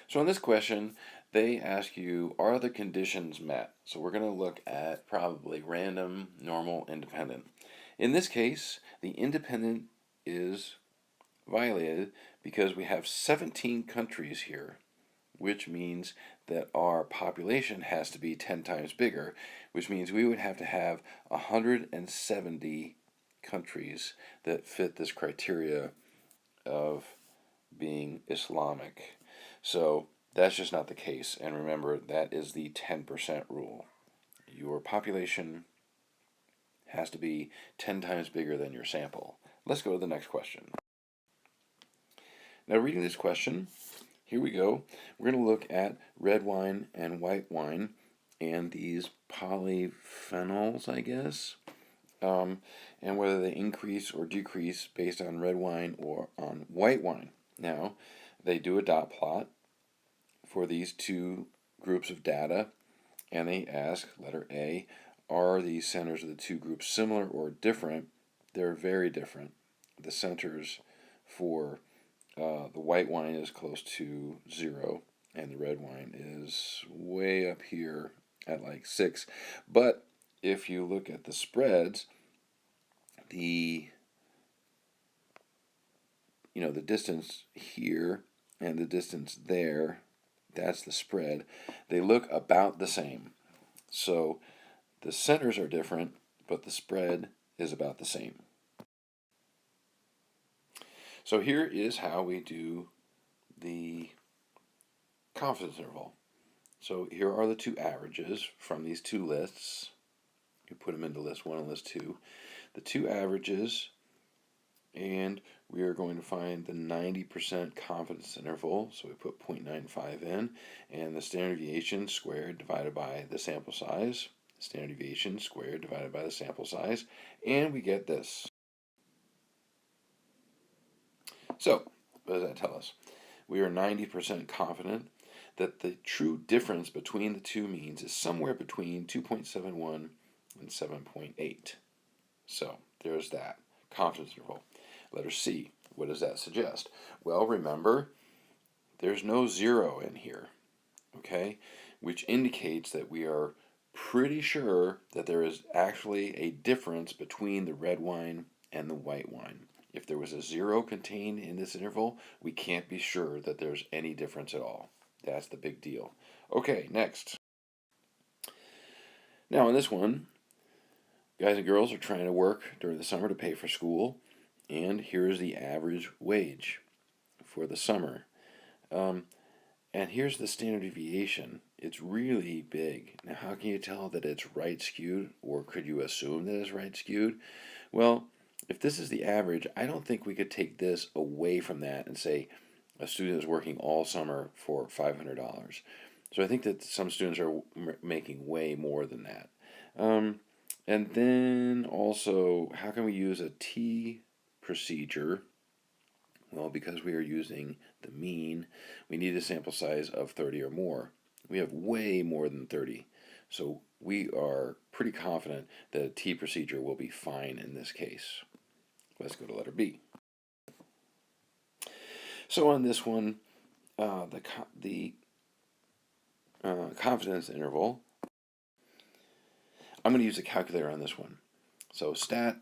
So in this question, they ask you, are the conditions met? So we're going to look at probably random, normal, independent. In this case, the independent is violated because we have 17 countries here, which means that our population has to be 10 times bigger, which means we would have to have 170 countries that fit this criteria of being Islamic. So that's just not the case. And remember, that is the 10% rule. Your population has to be 10 times bigger than your sample. Let's go to the next question. Now, reading this question, here we go. We're going to look at red wine and white wine and these polyphenols, I guess, and whether they increase or decrease based on red wine or on white wine. Now, they do a dot plot for these two groups of data, and they ask, letter A, are the centers of the two groups similar or different? They're very different. The centers for the white wine is close to 0, and the red wine is way up here at like 6. But if you look at the spreads, the distance here and the distance there, that's the spread. They look about the same. So the centers are different, but the spread is about the same. So here is how we do the confidence interval. So here are the two averages from these two lists. You put them into list 1 and list 2. The two averages, and we are going to find the 90% confidence interval. So we put 0.95 in, and the standard deviation squared divided by the sample size. Standard deviation squared divided by the sample size, and we get this. So, what does that tell us? We are 90% confident that the true difference between the two means is somewhere between 2.71 and 7.8. So, there's that confidence interval. Letter C, what does that suggest? Well, remember, there's no 0 in here, okay? Which indicates that we are pretty sure that there is actually a difference between the red wine and the white wine. If there was a 0 contained in this interval, we can't be sure that there's any difference at all. That's the big deal. Okay, next. Now in this one, guys and girls are trying to work during the summer to pay for school, and here's the average wage for the summer. And here's the standard deviation. It's really big. Now how can you tell that it's right skewed, or could you assume that it's right skewed? Well, if this is the average, I don't think we could take this away from that and say a student is working all summer for $500. So I think that some students are making way more than that. And then also, how can we use a T procedure? Well, because we are using the mean, we need a sample size of 30 or more. We have way more than 30. So we are pretty confident that a T procedure will be fine in this case. Let's go to letter B. So on this one, the confidence interval, I'm going to use a calculator on this one. So stat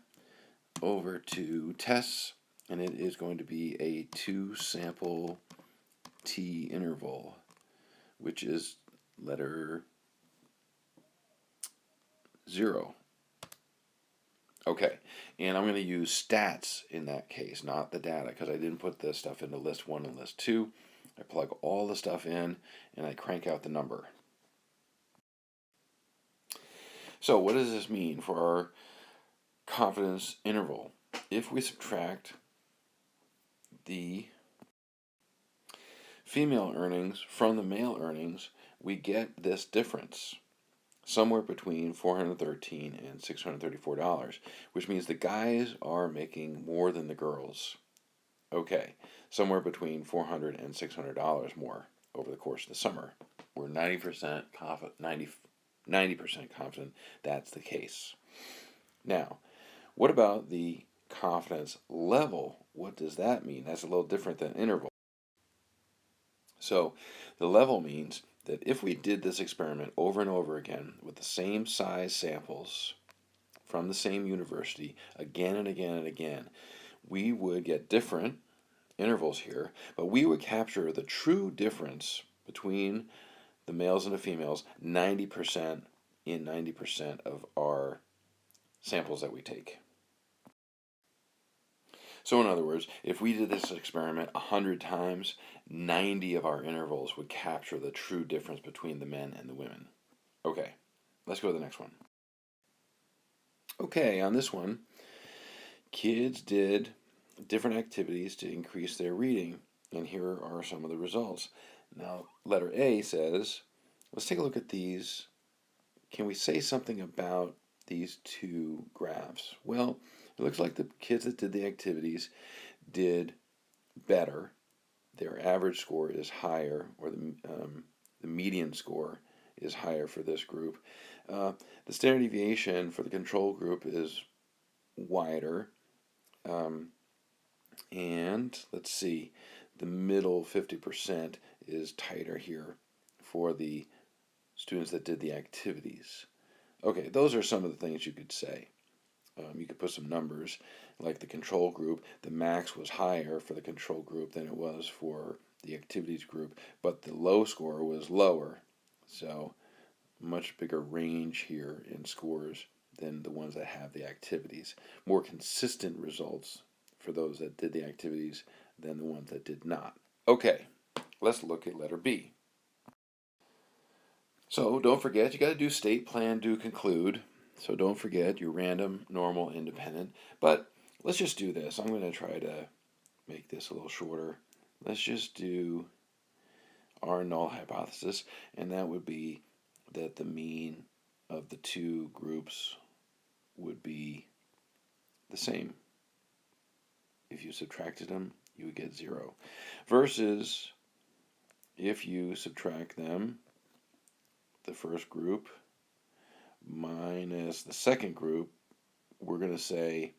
over to tests, and it is going to be a 2-sample T interval, which is letter 0. Okay, and I'm going to use stats in that case, not the data, because I didn't put this stuff into list 1 and list 2. I plug all the stuff in, and I crank out the number. So what does this mean for our confidence interval? If we subtract the female earnings from the male earnings, we get this difference, somewhere between $413 and $634, which means the guys are making more than the girls. Okay, somewhere between $400 and $600 more over the course of the summer. We're 90% confident that's the case. Now, what about the confidence level? What does that mean? That's a little different than interval. So the level means that if we did this experiment over and over again with the same size samples from the same university again and again and again, we would get different intervals here, but we would capture the true difference between the males and the females 90% in 90% of our samples that we take. So in other words, if we did this experiment 100 times, 90 of our intervals would capture the true difference between the men and the women. Okay, let's go to the next one. Okay, on this one, kids did different activities to increase their reading, and here are some of the results. Now, letter A says, let's take a look at these. Can we say something about these two graphs? Well, it looks like the kids that did the activities did better. Their average score is higher, or the median score is higher for this group. The standard deviation for the control group is wider. And let's see, the middle 50% is tighter here for the students that did the activities. Okay, those are some of the things you could say. You could put some numbers, like the control group. The max was higher for the control group than it was for the activities group, but the low score was lower. So much bigger range here in scores than the ones that have the activities. More consistent results for those that did the activities than the ones that did not. Okay, let's look at letter B. So don't forget, you got to do state, plan, do, conclude. So don't forget your random, normal, independent. But let's just do this. I'm going to try to make this a little shorter. Let's just do our null hypothesis, and that would be that the mean of the two groups would be the same. If you subtracted them, you would get 0. Versus if you subtract them, the first group minus the second group, we're going to say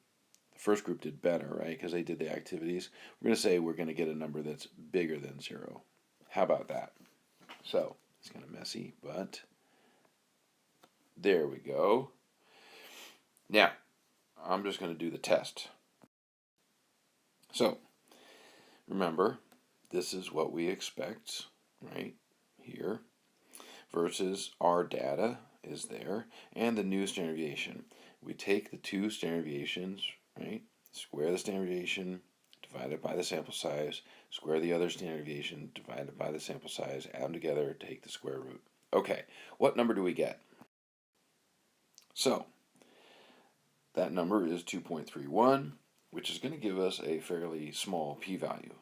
the first group did better, right? Because they did the activities. We're going to say we're going to get a number that's bigger than 0. How about that? So it's kind of messy, but there we go. Now, I'm just going to do the test. So, remember, this is what we expect, right, here, versus our data is there, and the new standard deviation. We take the two standard deviations, right, square the standard deviation, divide it by the sample size, square the other standard deviation, divide it by the sample size, add them together, take the square root. Okay, what number do we get? So, that number is 2.31, which is going to give us a fairly small p-value.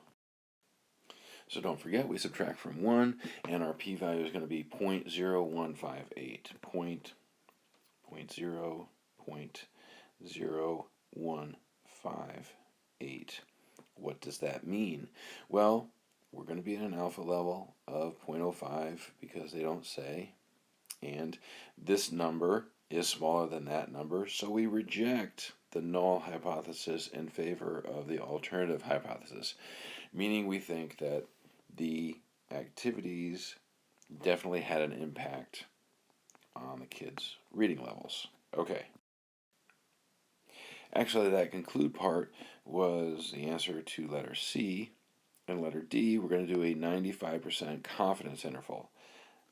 So don't forget, we subtract from 1, and our p-value is going to be 0.0158. 0.0158. What does that mean? Well, we're going to be at an alpha level of 0.05 because they don't say, and this number is smaller than that number, so we reject the null hypothesis in favor of the alternative hypothesis, meaning we think that the activities definitely had an impact on the kids' reading levels. Okay. Actually, that conclude part was the answer to letter C. And letter D, we're going to do a 95% confidence interval.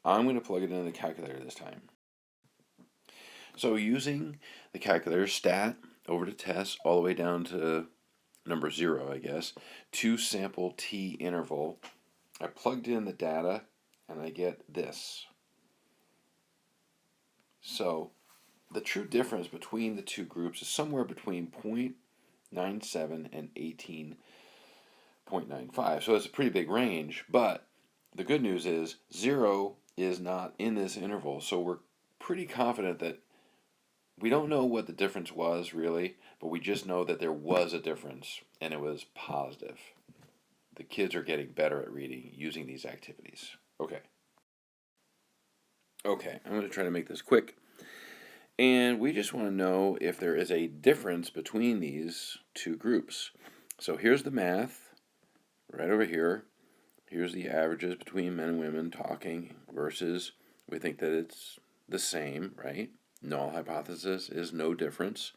I'm going to plug it into the calculator this time. So using the calculator, stat over to test, all the way down to number 0, I guess, 2 sample t interval, I plugged in the data, and I get this. So the true difference between the two groups is somewhere between 0.97 and 18.95. So it's a pretty big range, but the good news is 0 is not in this interval, so we're pretty confident that we don't know what the difference was really, but we just know that there was a difference, and it was positive. The kids are getting better at reading using these activities. Okay, I'm going to try to make this quick. And we just want to know if there is a difference between these two groups. So here's the math, right over here. Here's the averages between men and women talking versus we think that it's the same, right? Null hypothesis is no difference.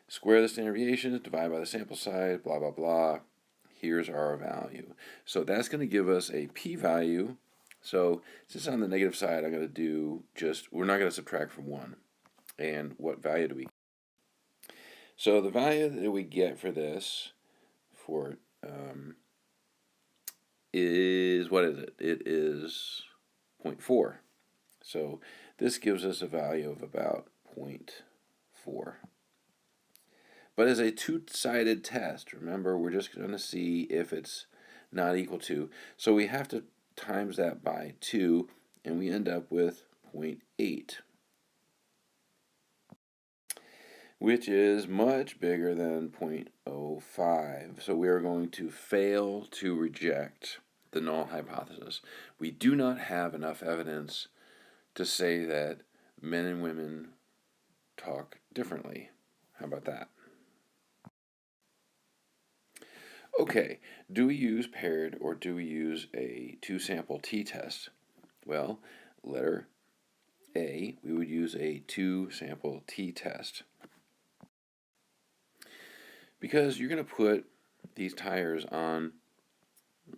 Square the standard deviation, divide by the sample size, blah, blah, blah. Here's our value. So that's going to give us a p-value. So since on the negative side, I'm going to do we're not going to subtract from 1. And what value do we get? So the value that we get for this, is, what is it? It is 0.4. So this gives us a value of about 0.4. But as a two-sided test, remember, we're just going to see if it's not equal to. So we have to times that by 2, and we end up with 0.8, which is much bigger than 0.05. So we are going to fail to reject the null hypothesis. We do not have enough evidence to say that men and women talk differently. How about that? Okay, do we use paired or do we use a two-sample t-test? Well, letter A, we would use a two-sample t-test. Because you're going to put these tires on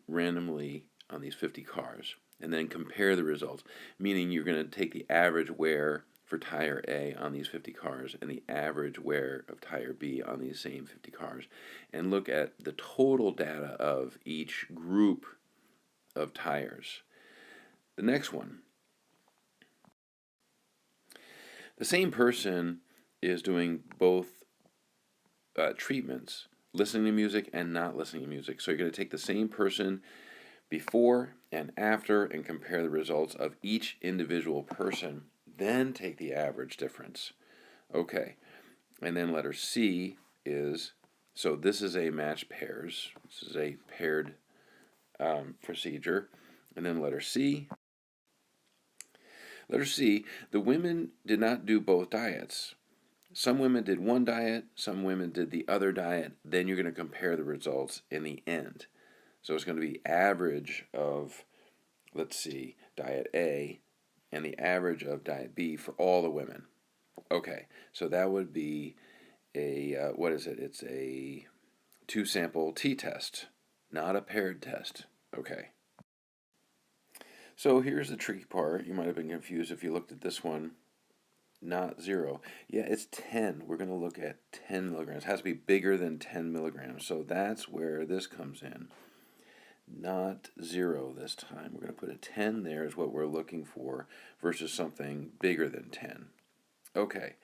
randomly on these 50 cars and then compare the results, meaning you're going to take the average wear for tire A on these 50 cars and the average wear of tire B on these same 50 cars and look at the total data of each group of tires. The next one, the same person is doing both treatments, listening to music and not listening to music. So you're going to take the same person before and after and compare the results of each individual person, then take the average difference. Okay, and then letter C is, so this is a matched pairs. This is a paired procedure. And then letter C, the women did not do both diets. Some women did one diet, some women did the other diet, then you're going to compare the results in the end. So it's going to be average of, let's see, diet A and the average of diet B for all the women. Okay, so that would be a, what is it? It's a two-sample t-test, not a paired test. Okay. So here's the tricky part. You might have been confused if you looked at this one. Not 0. Yeah, it's 10. We're going to look at 10 milligrams. It has to be bigger than 10 milligrams. So that's where this comes in. Not 0 this time. We're going to put a 10 there is what we're looking for versus something bigger than 10. Okay,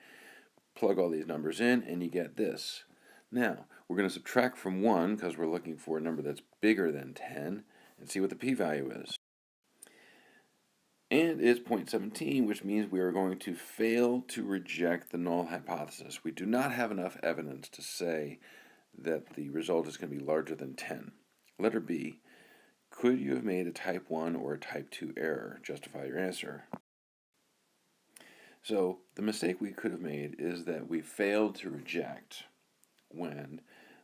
plug all these numbers in and you get this. Now, we're going to subtract from 1 because we're looking for a number that's bigger than 10 and see what the p-value is. And it's 0.17, which means we are going to fail to reject the null hypothesis. We do not have enough evidence to say that the result is going to be larger than 10. Letter B, could you have made a type 1 or a type 2 error? Justify your answer. So the mistake we could have made is that we failed to reject when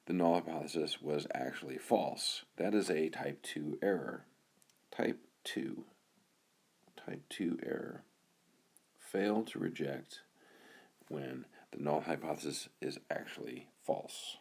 the null hypothesis was actually false. That is a type 2 error. Type 2 error. Fail to reject when the null hypothesis is actually false.